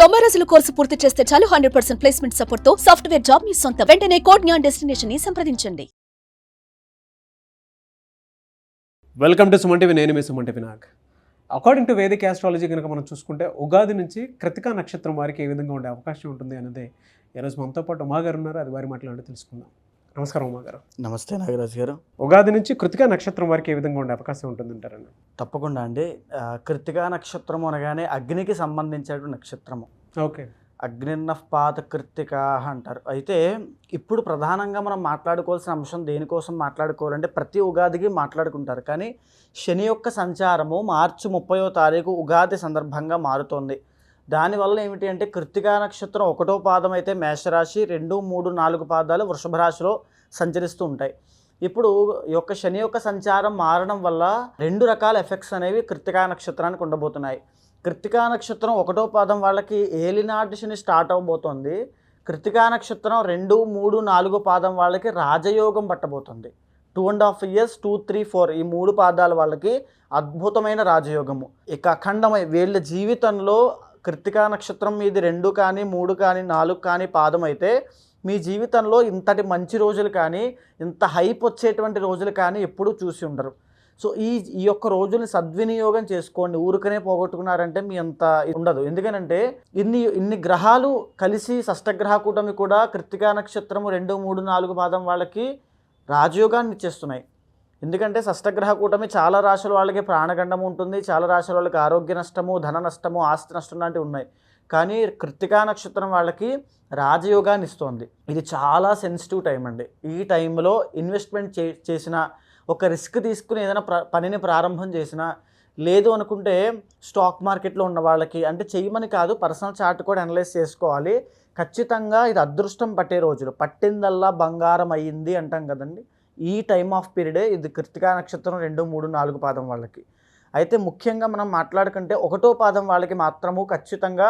90 రోజుల కోర్సు పూర్తి చేస్తే చాలు 100% ప్లేస్మెంట్ సపోర్ట్ తో సాఫ్ట్వేర్ జాబ్ మీ సొంతం. వెంటనే కోడ్ జ్ఞాన్ డెస్టినేషన్ ని సంప్రదించండి. Welcome to Suman TV. నేను మీ Suman TV Nag. According to Vedic astrology కనుక మనం చూసుకుంటే ఉగాది నుంచి కృతికా నక్షత్రం వారికి ఏ విధంగా ఉండే అవకాశం ఉంటుంది అనేది ఈరోజు మనతో పాటు ఉమా గారు ఉన్నారు. అది వారి మాట్లాడి తెలుసుకుందాం. నమస్కారం ఉమా గారు. నమస్తే నాగరాజు గారు. ఉగాది నుంచి కృతికా నక్షత్రం వారికి ఏ విధంగా ఉండే అవకాశం ఉంటుందంటారండి? తప్పకుండా అండి. కృతికా నక్షత్రము అనగానే అగ్నికి సంబంధించిన నక్షత్రము. ఓకే. అగ్నిర్నః పాత కృత్తిక అంటారు. అయితే ఇప్పుడు ప్రధానంగా మనం మాట్లాడుకోవాల్సిన అంశం దేనికోసం మాట్లాడుకోవాలంటే ప్రతి ఉగాదికి మాట్లాడుకుంటారు, కానీ శని యొక్క సంచారము మార్చి 30వ తారీఖు ఉగాది సందర్భంగా మారుతోంది. దానివల్ల ఏమిటి అంటే కృత్తికా నక్షత్రం 1వ పాదం అయితే మేషరాశి, 2, 3, 4 పాదాలు వృషభ రాశిలో సంచరిస్తూ ఉంటాయి. ఇప్పుడు ఈ యొక్క శని యొక్క సంచారం మారడం వల్ల 2 రకాల ఎఫెక్ట్స్ అనేవి కృత్తికా నక్షత్రానికి ఉండబోతున్నాయి. కృత్తికా నక్షత్రం 1వ పాదం వాళ్ళకి ఏలినాటి శని స్టార్ట్ అవబోతోంది. కృత్తికా నక్షత్రం 2, 3, 4 పాదం వాళ్ళకి రాజయోగం పట్టబోతుంది. 2.5 years, 2, 3, 4 ఈ 3 పాదాల వాళ్ళకి అద్భుతమైన రాజయోగము. ఇక అఖండమై వీళ్ళ జీవితంలో కృత్తికా నక్షత్రం మీది 2 కానీ 3 కానీ 4 కానీ పాదం అయితే మీ జీవితంలో ఇంతటి మంచి రోజులు కానీ ఇంత హైప్ వచ్చేటువంటి రోజులు కానీ ఎప్పుడూ చూసి ఉండరు. సో ఈ యొక్క రోజుల్ని సద్వినియోగం చేసుకోండి. ఊరికనే పోగొట్టుకున్నారంటే మీ అంత ఉండదు. ఎందుకనంటే ఇన్ని గ్రహాలు కలిసి షష్టగ్రహ కూటమి కూడా కృత్తికా నక్షత్రము 2, 3, 4 పాదం వాళ్ళకి రాజయోగాన్ని ఇచ్చేస్తున్నాయి. ఎందుకంటే షష్టగ్రహ కూటమి చాలా రాశుల వాళ్ళకి ప్రాణగండం ఉంటుంది, చాలా రాశుల వాళ్ళకి ఆరోగ్య నష్టము, ధన నష్టము, ఆస్తి నష్టం లాంటివి ఉన్నాయి. కానీ కృత్తికా నక్షత్రం వాళ్ళకి రాజయోగాన్ని ఇస్తోంది. ఇది చాలా సెన్సిటివ్ టైం అండి. ఈ టైంలో ఇన్వెస్ట్మెంట్ చేసిన, ఒక రిస్క్ తీసుకుని ఏదైనా పనిని ప్రారంభం చేసినా, లేదు అనుకుంటే స్టాక్ మార్కెట్లో ఉన్న వాళ్ళకి అంటే చేయమని కాదు, పర్సనల్ చార్ట్ కూడా అనలైజ్ చేసుకోవాలి. ఖచ్చితంగా ఇది అదృష్టం పట్టే రోజులు. పట్టిందల్లా బంగారం అయ్యింది అంటాం కదండి. ఈ టైమ్ ఆఫ్ పీరియడే ఇది కృత్తికా నక్షత్రం 2, 3, 4 పాదం వాళ్ళకి. అయితే ముఖ్యంగా మనం మాట్లాడుకుంటే 1వ పాదం వాళ్ళకి మాత్రము ఖచ్చితంగా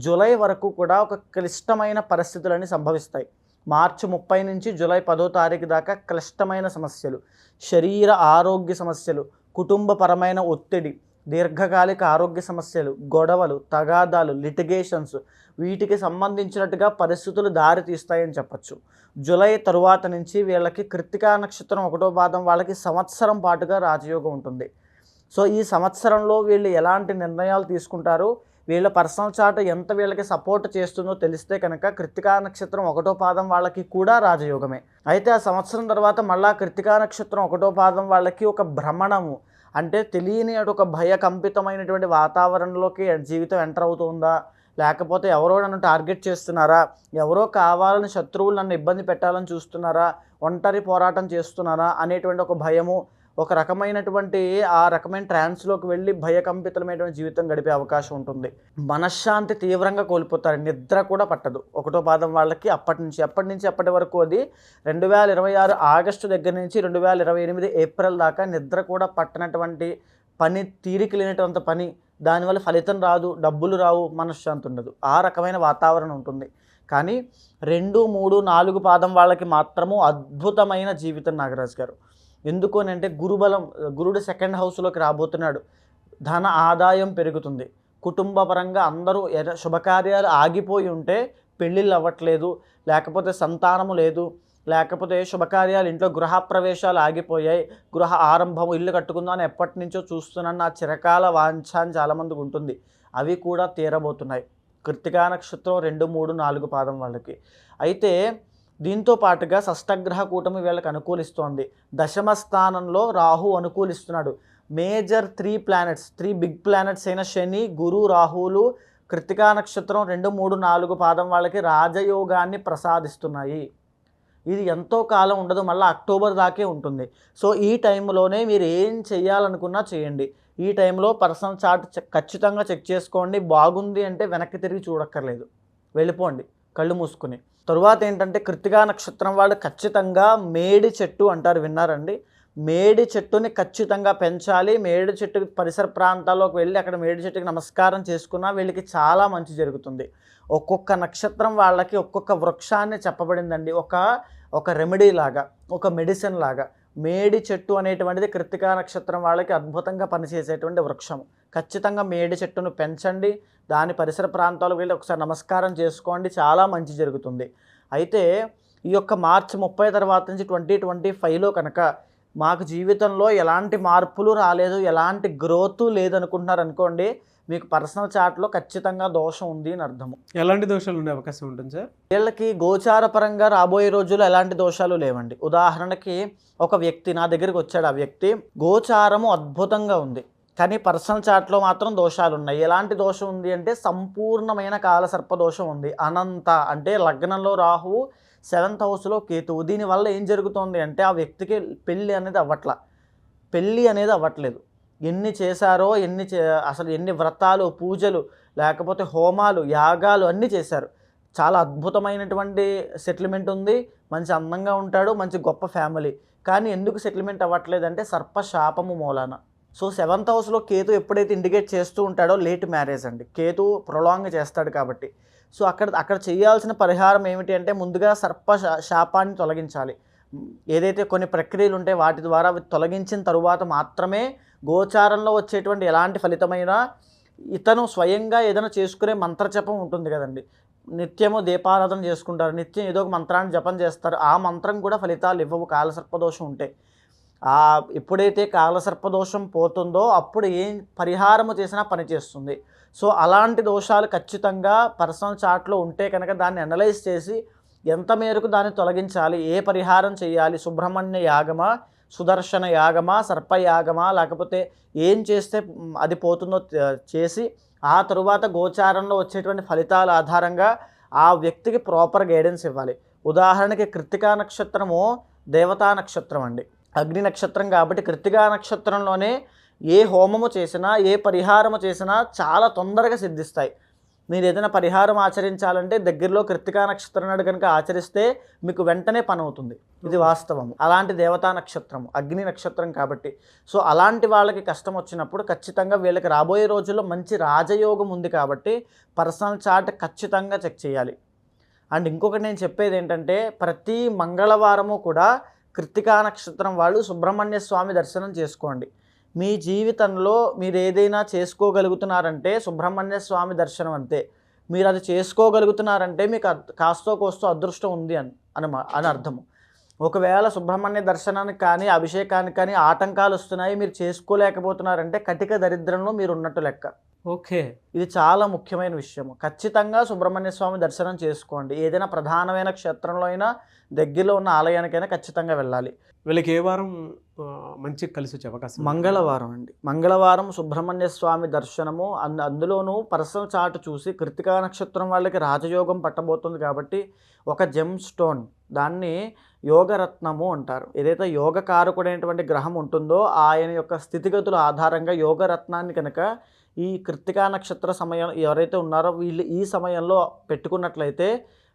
జూలై వరకు కూడా ఒక క్లిష్టమైన పరిస్థితులన్నీ సంభవిస్తాయి. మార్చి 30 నుంచి జూలై 10వ తారీఖు దాకా క్లిష్టమైన సమస్యలు, శరీర ఆరోగ్య సమస్యలు, కుటుంబపరమైన ఒత్తిడి, దీర్ఘకాలిక ఆరోగ్య సమస్యలు, గొడవలు, తగాదాలు, లిటిగేషన్స్, వీటికి సంబంధించినట్టుగా పరిస్థితులు దారి తీస్తాయని చెప్పచ్చు. జూలై తరువాత నుంచి వీళ్ళకి కృత్తికా నక్షత్రం 1వ పాదం వాళ్ళకి సంవత్సరం పాటుగా రాజయోగం ఉంటుంది. సో ఈ సంవత్సరంలో వీళ్ళు ఎలాంటి నిర్ణయాలు తీసుకుంటారు, వీళ్ళ పర్సనల్ చార్ట్ ఎంత వీళ్ళకి సపోర్ట్ చేస్తుందో తెలిస్తే కనుక కృత్తికా నక్షత్రం 1వ పాదం వాళ్ళకి కూడా రాజయోగమే. అయితే ఆ సంవత్సరం తర్వాత మళ్ళా కృత్తికా నక్షత్రం 1వ పాదం వాళ్ళకి ఒక భ్రమణము, అంటే తెలియని ఒక భయకంపితమైనటువంటి వాతావరణంలోకి జీవితం ఎంటర్ అవుతుందా, లేకపోతే ఎవరో నన్ను టార్గెట్ చేస్తున్నారా, ఎవరో కావాలని శత్రువులు నన్ను ఇబ్బంది పెట్టాలని చూస్తున్నారా, ఒంటరి పోరాటం చేస్తున్నారా అనేటువంటి ఒక భయము, ఒక రకమైనటువంటి ఆ రకమైన ట్రాన్స్లోకి వెళ్ళి భయకంపితమైనటువంటి జీవితం గడిపే అవకాశం ఉంటుంది. మనశ్శాంతి తీవ్రంగా కోల్పోతారు, నిద్ర కూడా పట్టదు 1వ పాదం వాళ్ళకి. అప్పటి వరకు అది 2026 ఆగస్టు దగ్గర నుంచి 2028 ఏప్రిల్ దాకా నిద్ర కూడా పట్టనటువంటి పని, తీరిక లేనటువంటి పని, దానివల్ల ఫలితం రాదు, డబ్బులు రావు, మనశ్శాంతి ఉండదు, ఆ రకమైన వాతావరణం ఉంటుంది. కానీ 2, 3, 4 పాదం వాళ్ళకి మాత్రము అద్భుతమైన జీవితం నాగరాజు గారు. ఎందుకు అని అంటే గురుబలం, గురుడు 2nd హౌస్లోకి రాబోతున్నాడు, ధన ఆదాయం పెరుగుతుంది, కుటుంబ పరంగా అందరూ శుభకార్యాలు ఆగిపోయి ఉంటే పెళ్ళిళ్ళు అవ్వట్లేదు, లేకపోతే సంతానము లేదు, లేకపోతే శుభకార్యాలు ఇంట్లో గృహప్రవేశాలు ఆగిపోయాయి, గృహ ఆరంభము, ఇల్లు కట్టుకుందామని ఎప్పటి నుంచో చూస్తున్నాను, నా చిరకాల వాంఛ అని చాలామందికి ఉంటుంది, అవి కూడా తీరబోతున్నాయి కృత్తికా నక్షత్రం 2, 3, 4 పాదం వాళ్ళకి. అయితే దీంతో పాటుగా షష్టగ్రహ కూటమి వీళ్ళకి అనుకూలిస్తోంది. 10వ స్థానంలో రాహు అనుకూలిస్తున్నాడు. మేజర్ 3 బిగ్ ప్లానెట్స్ అయిన శని, గురు, రాహువులు కృత్తికా నక్షత్రం 2, 3, 4 పాదం వాళ్ళకి రాజయోగాన్ని ప్రసాదిస్తున్నాయి. ఇది ఎంతో కాలం ఉండదు, మళ్ళీ అక్టోబర్ దాకే ఉంటుంది. సో ఈ టైంలోనే మీరు ఏం చేయాలనుకున్నా చేయండి. ఈ టైంలో పర్సనల్ చార్ట్ ఖచ్చితంగా చెక్ చేసుకోండి. బాగుంది అంటే వెనక్కి తిరిగి చూడక్కర్లేదు, వెళ్ళిపోండి కళ్ళు మూసుకుని. తరువాత ఏంటంటే కృత్తికా నక్షత్రం వాళ్ళు ఖచ్చితంగా మేడి చెట్టు అంటారు, విన్నారండి? మేడి చెట్టుని ఖచ్చితంగా పెంచాలి. మేడి చెట్టు పరిసర ప్రాంతాల్లోకి వెళ్ళి అక్కడ మేడి చెట్టుకి నమస్కారం చేసుకున్నా వీళ్ళకి చాలా మంచి జరుగుతుంది. ఒక్కొక్క నక్షత్రం వాళ్ళకి ఒక్కొక్క వృక్షాన్ని చెప్పబడిందండి, ఒక రెమెడీ లాగా, ఒక మెడిసిన్ లాగా. మేడి చెట్టు అనేటువంటిది కృత్తికా నక్షత్రం వాళ్ళకి అద్భుతంగా పనిచేసేటువంటి వృక్షం. ఖచ్చితంగా మేడి చెట్టును పెంచండి, దాని పరిసర ప్రాంతాలకు వెళ్ళి ఒకసారి నమస్కారం చేసుకోండి, చాలా మంచి జరుగుతుంది. అయితే ఈ యొక్క మార్చి 30 తర్వాత నుంచి 2025లో కనుక మాకు జీవితంలో ఎలాంటి మార్పులు రాలేదు, ఎలాంటి గ్రోత్ లేదనుకుంటున్నారు అనుకోండి, మీకు పర్సనల్ చార్ట్లో ఖచ్చితంగా దోషం ఉంది అని అర్థము. ఎలాంటి దోషాలు ఉండే అవకాశం ఉంటుంది సార్? వీళ్ళకి గోచార పరంగా రాబోయే రోజుల్లో ఎలాంటి దోషాలు లేవండి. ఉదాహరణకి ఒక వ్యక్తి నా దగ్గరికి వచ్చాడు, ఆ వ్యక్తి గోచారము అద్భుతంగా ఉంది, కానీ పర్సనల్ చార్ట్లో మాత్రం దోషాలు ఉన్నాయి. ఎలాంటి దోషం ఉంది అంటే సంపూర్ణమైన కాలసర్ప దోషం ఉంది. అనంత అంటే లగ్నంలో రాహువు, 7th హౌస్లో కేతువు. దీనివల్ల ఏం జరుగుతుంది అంటే ఆ వ్యక్తికి పెళ్ళి అనేది అవ్వట్లేదు. ఎన్ని చేశారో అసలు ఎన్ని వ్రతాలు, పూజలు, లేకపోతే హోమాలు, యాగాలు అన్నీ చేశారు. చాలా అద్భుతమైనటువంటి సెటిల్మెంట్ ఉంది, మంచి అందంగా ఉంటాడు, మంచి గొప్ప ఫ్యామిలీ. కానీ ఎందుకు సెటిల్మెంట్ అవ్వట్లేదంటే సర్పశాపము మూలాన. సో 7th హౌస్లో కేతు ఎప్పుడైతే ఇండికేట్ చేస్తూ ఉంటాడో లేట్ మ్యారేజ్ అండి, కేతు ప్రొలాంగ్ చేస్తాడు కాబట్టి. సో అక్కడ చేయాల్సిన పరిహారం ఏమిటి అంటే ముందుగా శాపాన్ని తొలగించాలి. ఏదైతే కొన్ని ప్రక్రియలు ఉంటాయి వాటి ద్వారా తొలగించిన తరువాత మాత్రమే గోచారంలో వచ్చేటువంటి ఎలాంటి ఫలితమైనా ఇతను స్వయంగా ఏదైనా చేసుకునే మంత్రజపం ఉంటుంది కదండి, నిత్యము దీపారాధన చేసుకుంటారు, నిత్యం ఏదో ఒక మంత్రాన్ని జపం చేస్తారు. ఆ మంత్రం కూడా ఫలితాలు ఇవ్వవు కాలసర్పదోషం ఉంటే. ఎప్పుడైతే కాలసర్పదోషం పోతుందో అప్పుడు ఏం పరిహారము చేసినా పనిచేస్తుంది. సో అలాంటి దోషాలు ఖచ్చితంగా పర్సనల్ చార్ట్లో ఉంటే కనుక దాన్ని అనలైజ్ చేసి ఎంత మేరకు దాన్ని తొలగించాలి, ఏ పరిహారం చేయాలి, సుబ్రహ్మణ్య యాగమా, సుదర్శన యాగమా, సర్పయాగమా, లేకపోతే ఏం చేస్తే అది పోతుందో చేసి ఆ తరువాత గోచారంలో వచ్చేటువంటి ఫలితాల ఆధారంగా ఆ వ్యక్తికి ప్రాపర్ గైడెన్స్ ఇవ్వాలి. ఉదాహరణకి కృత్తికా నక్షత్రము దేవతా నక్షత్రం అండి, అగ్ని నక్షత్రం కాబట్టి కృత్తికా నక్షత్రంలోనే ఏ హోమము చేసినా ఏ పరిహారము చేసినా చాలా తొందరగా సిద్ధిస్తాయి. మీరు ఏదైనా పరిహారం ఆచరించాలంటే దగ్గరలో కృత్తికా నక్షత్రం నాడు కనుక ఆచరిస్తే మీకు వెంటనే పని అవుతుంది. ఇది వాస్తవం. అలాంటి దేవతా నక్షత్రము అగ్ని నక్షత్రం కాబట్టి సో అలాంటి వాళ్ళకి కష్టం వచ్చినప్పుడు ఖచ్చితంగా వీళ్ళకి రాబోయే రోజుల్లో మంచి రాజయోగం ఉంది కాబట్టి పర్సనల్ చార్ట్ ఖచ్చితంగా చెక్ చేయాలి. అండ్ ఇంకొకటి నేను చెప్పేది ఏంటంటే ప్రతి మంగళవారము కూడా కృత్తికా నక్షత్రం వాళ్ళు సుబ్రహ్మణ్య స్వామి దర్శనం చేసుకోండి. మీ జీవితంలో మీరు ఏదైనా చేసుకోగలుగుతున్నారంటే సుబ్రహ్మణ్య స్వామి దర్శనం అంతే. మీరు అది చేసుకోగలుగుతున్నారంటే మీకు కాస్తో కోస్తో అదృష్టం ఉంది అని అర్థము. ఒకవేళ సుబ్రహ్మణ్య దర్శనానికి కానీ అభిషేకానికి కానీ ఆటంకాలు వస్తున్నాయి, మీరు చేసుకోలేకపోతున్నారంటే కటిక దరిద్రంలో మీరు ఉన్నట్టు లెక్క. ఓకే, ఇది చాలా ముఖ్యమైన విషయం. ఖచ్చితంగా సుబ్రహ్మణ్య స్వామి దర్శనం చేసుకోండి. ఏదైనా ప్రధానమైన క్షేత్రంలో అయినా దగ్గరలో ఉన్న ఆలయానికైనా ఖచ్చితంగా వెళ్ళాలి. వీళ్ళకి ఏ వారం మంచి కలిసి వచ్చే అవకాశం? మంగళవారం అండి. మంగళవారం సుబ్రహ్మణ్య స్వామి దర్శనము. అందులోనూ పర్సనల్ చార్ట్ చూసి కృత్తికా నక్షత్రం వాళ్ళకి రాజయోగం పట్టబోతుంది కాబట్టి ఒక జెమ్ స్టోన్, దాన్ని యోగరత్నము అంటారు. ఏదైతే యోగకారకుడైనటువంటి గ్రహం ఉంటుందో ఆయన యొక్క స్థితిగతుల ఆధారంగా యోగరత్నాన్ని కనుక ఈ కృత్తికా నక్షత్ర సమయం ఎవరైతే ఉన్నారో వీళ్ళు ఈ సమయంలో పెట్టుకున్నట్లయితే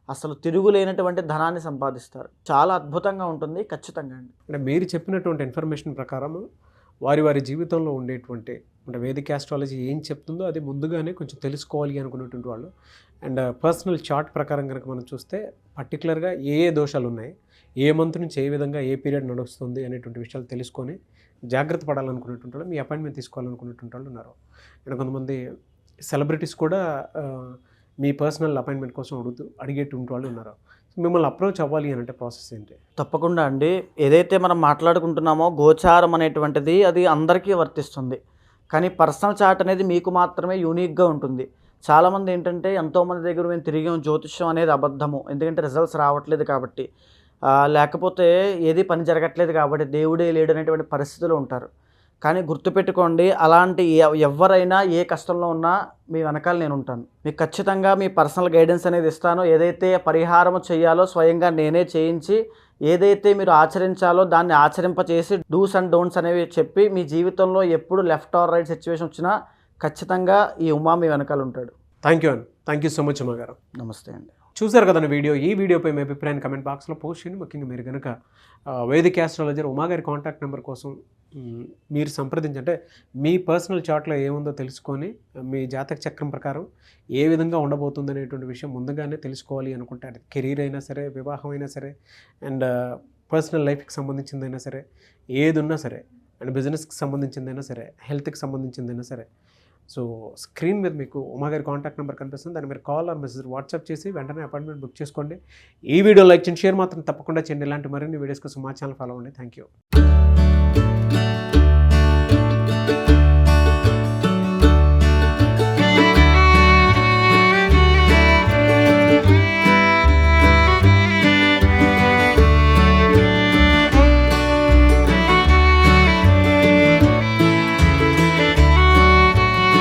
అసలు తిరుగులేనటువంటి ధనాన్ని సంపాదిస్తారు. చాలా అద్భుతంగా ఉంటుంది. ఖచ్చితంగా అండి. అంటే మీరు చెప్పినటువంటి ఇన్ఫర్మేషన్ ప్రకారం వారి జీవితంలో ఉండేటువంటి అంటే వేదిక ఆస్ట్రాలజీ ఏం చెప్తుందో అది ముందుగానే కొంచెం తెలుసుకోవాలి అనుకున్నటువంటి వాళ్ళు. అండ్ పర్సనల్ చార్ట్ ప్రకారం కనుక మనం చూస్తే పర్టికులర్గా ఏ దోషాలు ఉన్నాయి, ఏ మంత్ నుంచి ఏ విధంగా ఏ పీరియడ్ నడుస్తుంది అనేటువంటి విషయాలు తెలుసుకొని జాగ్రత్త పడాలనుకునేటువంటి వాళ్ళు, మీ అపాయింట్మెంట్ తీసుకోవాలనుకునేటువంటి వాళ్ళు ఉన్నారు. అండ్ కొంతమంది సెలబ్రిటీస్ కూడా మీ పర్సనల్ అపాయింట్మెంట్ కోసం అడిగేటువంటి వాళ్ళు ఉన్నారు. మిమ్మల్ని అప్రోచ్ అవ్వాలి అని అంటే ప్రాసెస్ ఏంటి? తప్పకుండా అండి. ఏదైతే మనం మాట్లాడుకుంటున్నామో గోచారం అనేటువంటిది అది అందరికీ వర్తిస్తుంది, కానీ పర్సనల్ చార్ట్ అనేది మీకు మాత్రమే యూనిక్గా ఉంటుంది. చాలామంది ఏంటంటే ఎంతోమంది దగ్గర మేము తిరిగాం, జ్యోతిష్యం అనేది అబద్ధము, ఎందుకంటే రిజల్ట్స్ రావట్లేదు కాబట్టి, లేకపోతే ఏది పని జరగట్లేదు కాబట్టి, దేవుడే లేడు అనేటువంటి పరిస్థితులు ఉంటారు. కానీ గుర్తుపెట్టుకోండి, అలాంటి ఎవరైనా ఏ కష్టంలో ఉన్నా మీ వెనకాల నేను ఉంటాను. మీకు ఖచ్చితంగా మీ పర్సనల్ గైడెన్స్ అనేది ఇస్తాను. ఏదైతే పరిహారం చేయాలో స్వయంగా నేనే చేయించి, ఏదైతే మీరు ఆచరించాలో దాన్ని ఆచరింపచేసి డూస్ అండ్ డోంట్స్ అనేవి చెప్పి మీ జీవితంలో ఎప్పుడు లెఫ్ట్ ఆర్ రైట్ సిచ్యువేషన్ వచ్చినా ఖచ్చితంగా ఈ ఉమా మీ వెనకాల ఉంటాడు. Thank you so much Uma గారు. నమస్తే అండి. చూసారు కదండి వీడియో. ఈ వీడియోపై మీ అభిప్రాయాన్ని కమెంట్ బాక్స్లో పోస్ట్ చేయండి. ముఖ్యంగా మీరు కనుక వేదిక ఆస్ట్రాలజర్ ఉమా గారి కాంటాక్ట్ నెంబర్ కోసం మీరు సంప్రదించంటే మీ పర్సనల్ చార్ట్లో ఏముందో తెలుసుకొని మీ జాతక చక్రం ప్రకారం ఏ విధంగా ఉండబోతుంది అనేటువంటి విషయం ముందుగానే తెలుసుకోవాలి అనుకుంటే, అది కెరీర్ అయినా సరే, వివాహం అయినా సరే, అండ్ పర్సనల్ లైఫ్కి సంబంధించిందైనా సరే, ఏది ఉన్నా సరే, అండ్ బిజినెస్కి సంబంధించిందైనా సరే, హెల్త్కి సంబంధించిందైనా సరే. సో స్క్రీన్ మీద మీకు ఉమా గారి కాంటాక్ట్ నెంబర్ కనిపిస్తుంది. దాన్ని మీరు కాల్ ఆర్ మెసేజ్ వాట్సాప్ చేసి వెంటనే అపాయింట్మెంట్ బుక్ చేసుకోండి. ఈ వీడియో లైక్ చేయండి, షేర్ మాత్రం తప్పకుండా చేయండి. ఇలాంటి మరిన్ని వీడియోస్ కోసం మా ఛానల్ ఫాలో అవ్వండి. Thank you.